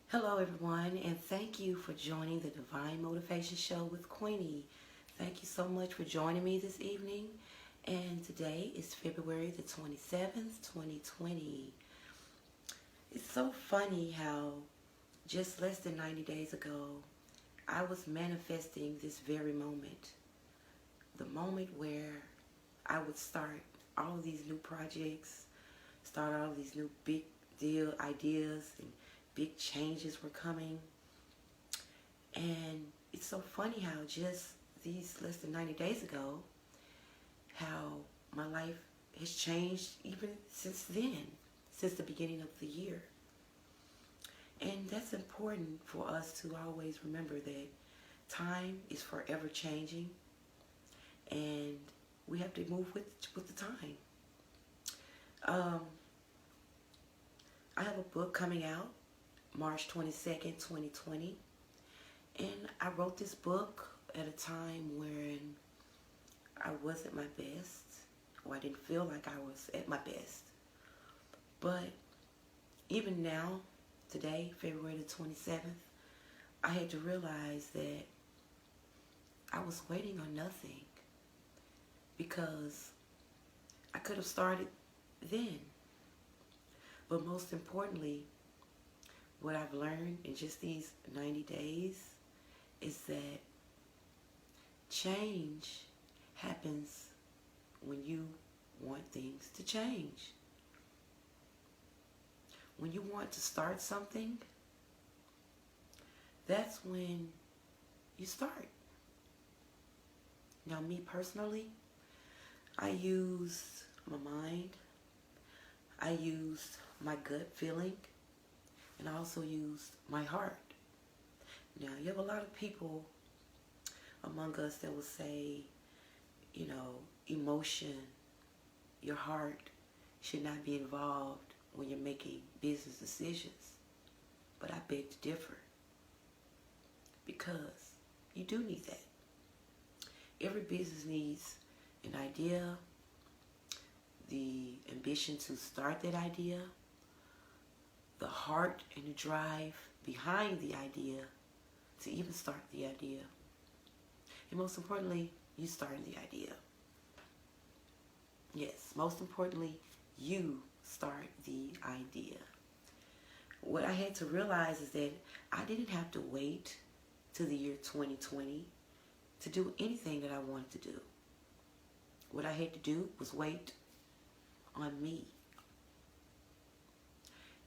Hello, everyone, and thank you for joining the Divine Motivation Show with Queenie. Thank you so much for joining me this evening. And today is February the 27th, 2020. It's so funny how just less than 90 days ago, I was manifesting this very moment. The moment where I would start all of these new projects, start all of these new big deal ideas, and big changes were coming. And it's so funny how just these less than 90 days ago, how my life has changed even since then, since the beginning of the year. And that's important for us to always remember that time is forever changing, and we have to move with the time. I have a book coming out March 22nd, 2020. And I wrote this book at a time when I wasn't my best, or I didn't feel like I was at my best. But even now, today, February the 27th, I had to realize that I was waiting on nothing, because I could have started then. But most importantly, what I've learned in just these 90 days is that change happens when you want things to change. When you want to start something, that's when you start. Now, me personally, I used my mind, I used my gut feeling, and I also used my heart. Now, you have a lot of people among us that will say, emotion, your heart should not be involved when you're making business decisions. But I beg to differ, because you do need that. Every business needs an idea, the ambition to start that idea, the heart and the drive behind the idea to even start the idea. And most importantly, you starting the idea. Yes, most importantly, you start the idea. What I had to realize is that I didn't have to wait to the year 2020 to do anything that I wanted to do. What I had to do was wait on me.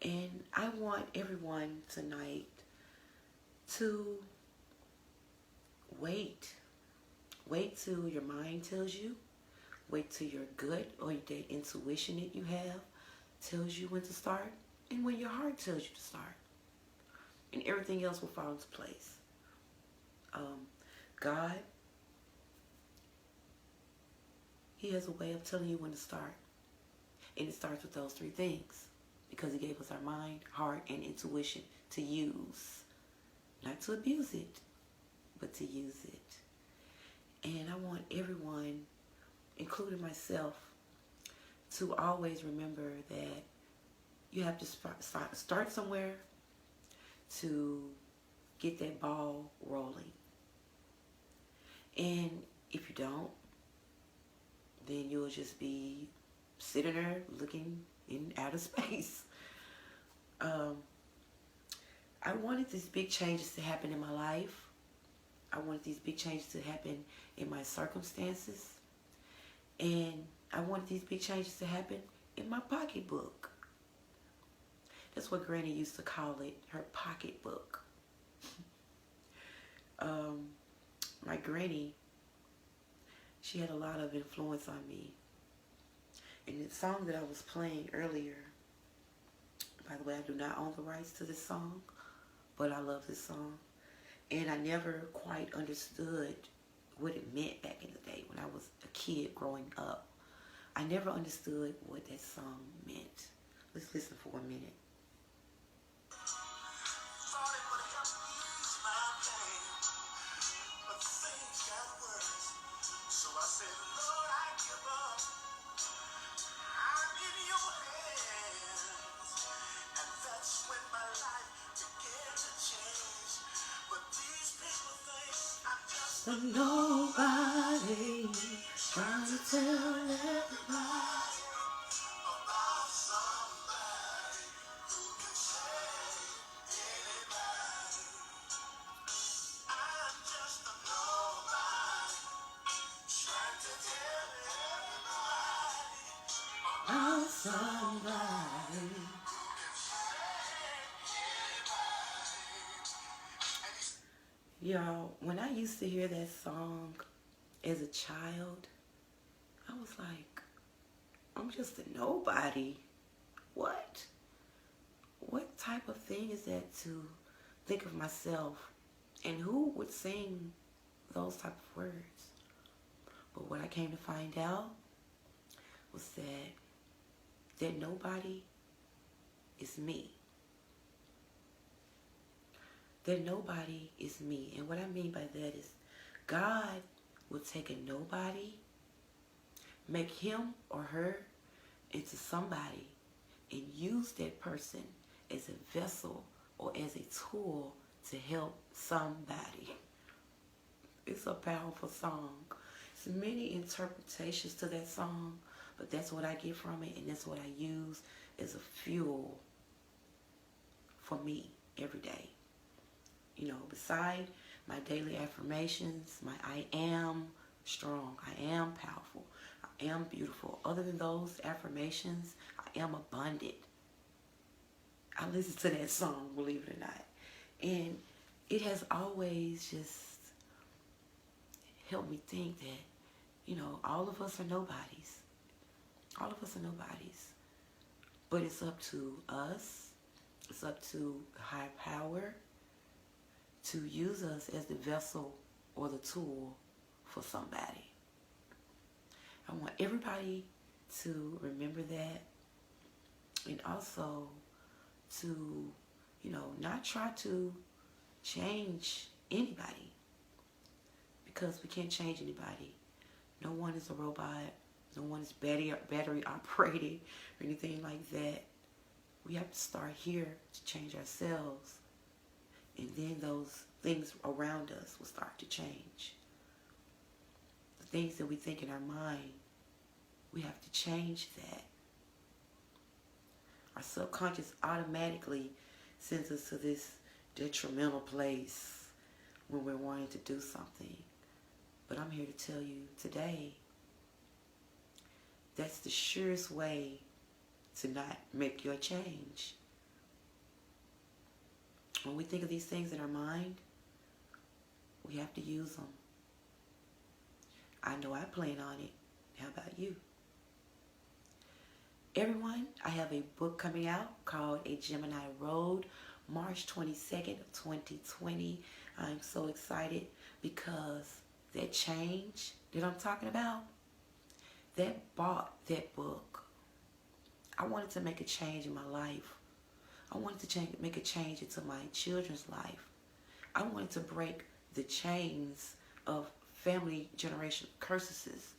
And I want everyone tonight to wait. Wait till your mind tells you. Wait till your gut or that intuition that you have tells you when to start, and when your heart tells you to start. And everything else will fall into place. God, He has a way of telling you when to start. And it starts with those three things, because He gave us our mind, heart, and intuition to use. Not to abuse it, but to use it. And I want everyone, including myself, to always remember that you have to start somewhere to get that ball rolling. And if you don't, then you'll just be sitting there looking in outer space. I wanted these big changes to happen in my life. I wanted these big changes to happen in my circumstances. And I wanted these big changes to happen in my pocketbook. That's what Granny used to call it, her pocketbook. My granny, she had a lot of influence on me. And the song that I was playing earlier, by the way, I do not own the rights to this song, but I love this song. And I never quite understood what it meant back in the day when I was a kid growing up. I never understood what that song meant. Let's listen for a minute. But nobody trying to tell everybody. I'm somebody. Y'all, when I used to hear that song as a child, I was like, I'm just a nobody. What? What type of thing is that to think of myself? And who would sing those type of words? But what I came to find out was that nobody is me. That nobody is me. And what I mean by that is God will take a nobody, make him or her into somebody, and use that person as a vessel or as a tool to help somebody. It's a powerful song. There's many interpretations to that song, but that's what I get from it, and that's what I use as a fuel for me every day. You know, beside my daily affirmations, my I am strong, I am powerful, I am beautiful. Other than those affirmations, I am abundant. I listen to that song, believe it or not. And it has always just helped me think that, you know, all of us are nobodies. All of us are nobodies. But it's up to us, it's up to high power to use us as the vessel or the tool for somebody. I want everybody to remember that, and also to, you know, not try to change anybody, because we can't change anybody. No one is a robot. No one is battery operated or anything like that. We have to start here to change ourselves, and then those things around us will start to change. The things that we think in our mind, we have to change that. Our subconscious automatically sends us to this detrimental place when we're wanting to do something. But I'm here to tell you today, that's the surest way to not make your change. When we think of these things in our mind, we have to use them. I know I plan on it. How about you? Everyone, I have a book coming out called A Gemini Road, March 22nd of 2020. I'm so excited because that change that I'm talking about, that bought that book. I wanted to make a change in my life. I wanted to make a change into my children's life. I wanted to break the chains of family generation curses.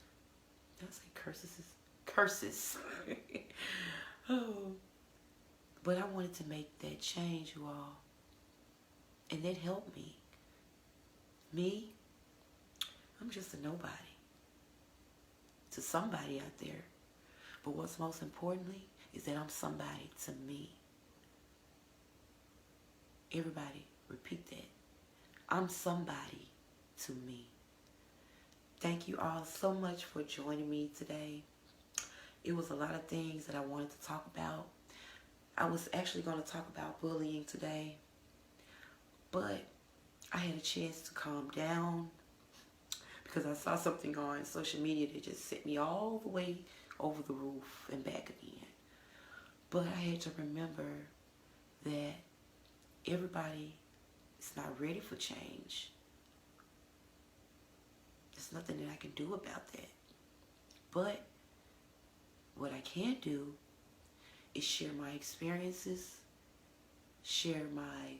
Did I say curses? Curses. Oh. But I wanted to make that change, you all. And that helped me. Me, I'm just a nobody to somebody out there. But what's most importantly is that I'm somebody to me. Everybody, repeat that. I'm somebody to me. Thank you all so much for joining me today. It was a lot of things that I wanted to talk about. I was actually going to talk about bullying today, but I had a chance to calm down because I saw something on social media that just sent me all the way over the roof and back again. But I had to remember that everybody is not ready for change. There's nothing that I can do about that. But what I can do is share my experiences, share my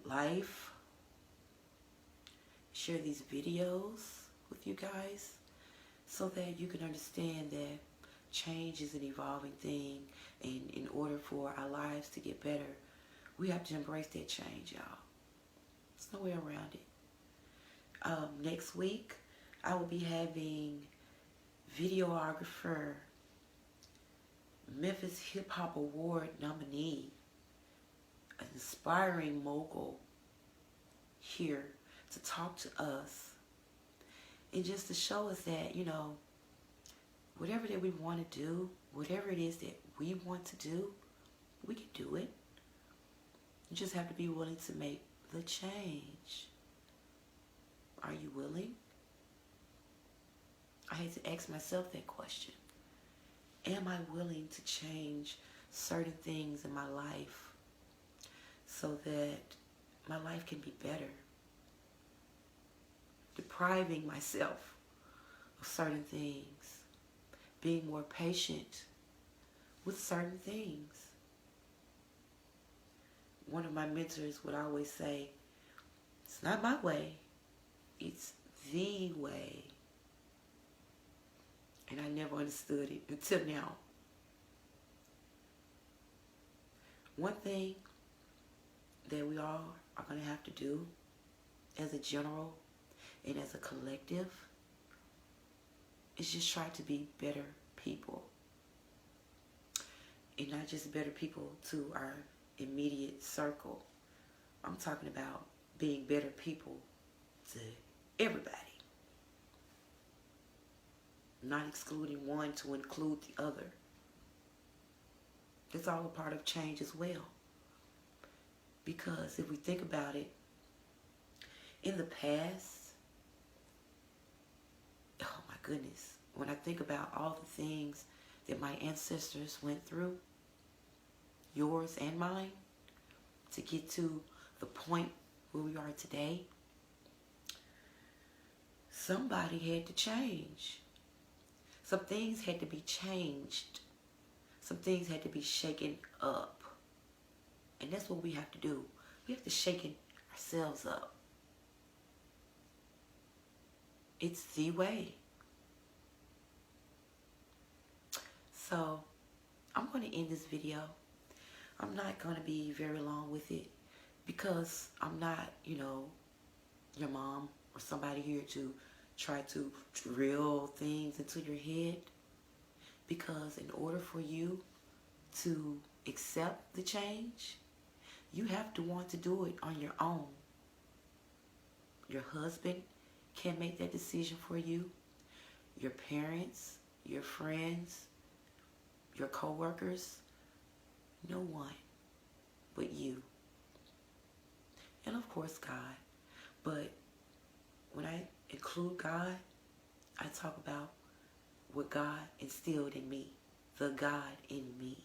life, share these videos with you guys so that you can understand that change is an evolving thing, and in order for our lives to get better, we have to embrace that change, y'all. There's no way around it. Next week, I will be having videographer, Memphis Hip Hop Award nominee, an inspiring mogul here to talk to us and just to show us that, whatever that we want to do, whatever it is that we want to do, we can do it. You just have to be willing to make the change. Are you willing? I had to ask myself that question. Am I willing to change certain things in my life so that my life can be better? Depriving myself of certain things, being more patient with certain things. One of my mentors would always say, it's not my way, it's the way. And I never understood it until now. One thing that we all are going to have to do as a general and as a collective is just try to be better people. And not just better people to our immediate circle. I'm talking about being better people to everybody. Not excluding one to include the other. It's all a part of change as well. Because if we think about it, in the past, oh my goodness, when I think about all the things that my ancestors went through, yours and mine, to get to the point where we are today, somebody had to change. Some things had to be changed. Some things had to be shaken up. And that's what we have to do. We have to shake ourselves up. It's the way. So, I'm going to end this video. I'm not going to be very long with it because I'm not, your mom or somebody here to try to drill things into your head. Because in order for you to accept the change, you have to want to do it on your own. Your husband can't make that decision for you. Your parents, your friends, your co-workers, no one but you. And of course God. But when I include God, I talk about what God instilled in me, the God in me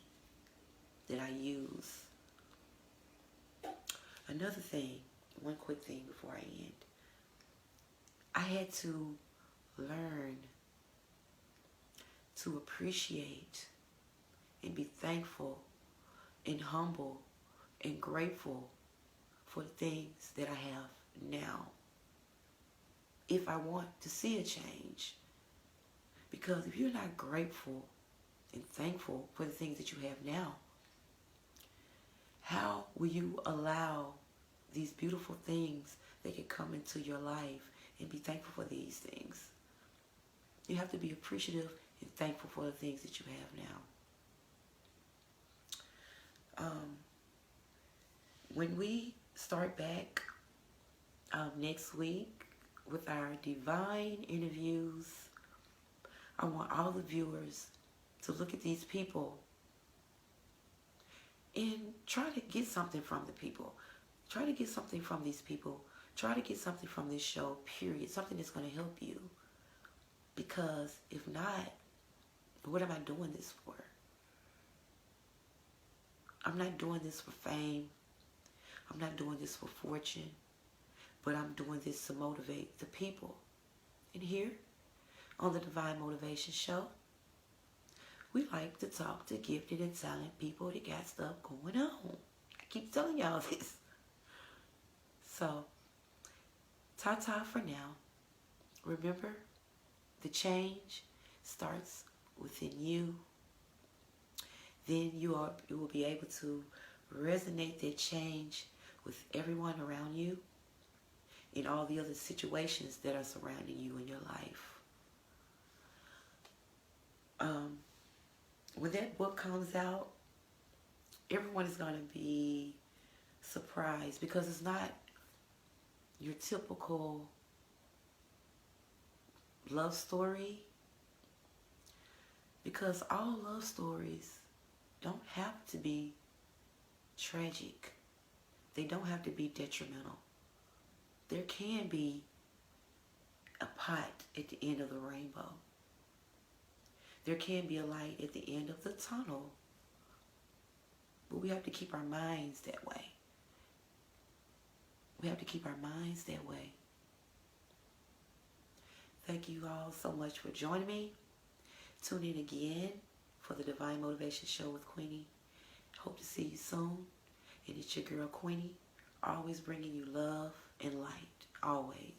that I use. Another thing, one quick thing before I end. I had to learn to appreciate and be thankful and humble and grateful for the things that I have now. If I want to see a change. Because if you're not grateful and thankful for the things that you have now, how will you allow these beautiful things that can come into your life and be thankful for these things? You have to be appreciative and thankful for the things that you have now. When we start back next week with our divine interviews, I want all the viewers to look at these people and try to get something from the people. Try to get something from these people. Try to get something from this show, period. Something that's going to help you. Because if not, what am I doing this for? I'm not doing this for fame. I'm not doing this for fortune. But I'm doing this to motivate the people. And here, on the Divine Motivation Show, we like to talk to gifted and talented people that got stuff going on. I keep telling y'all this. So, ta-ta for now. Remember, the change starts within you. Then you will be able to resonate that change with everyone around you. in all the other situations that are surrounding you in your life. When that book comes out, everyone is going to be surprised because it's not your typical love story, because all love stories don't have to be tragic. They don't have to be detrimental. There can be a pot at the end of the rainbow. There can be a light at the end of the tunnel. But we have to keep our minds that way. We have to keep our minds that way. Thank you all so much for joining me. Tune in again for the Divine Motivation Show with Queenie. Hope to see you soon. And it's your girl Queenie, always bringing you love and light, always.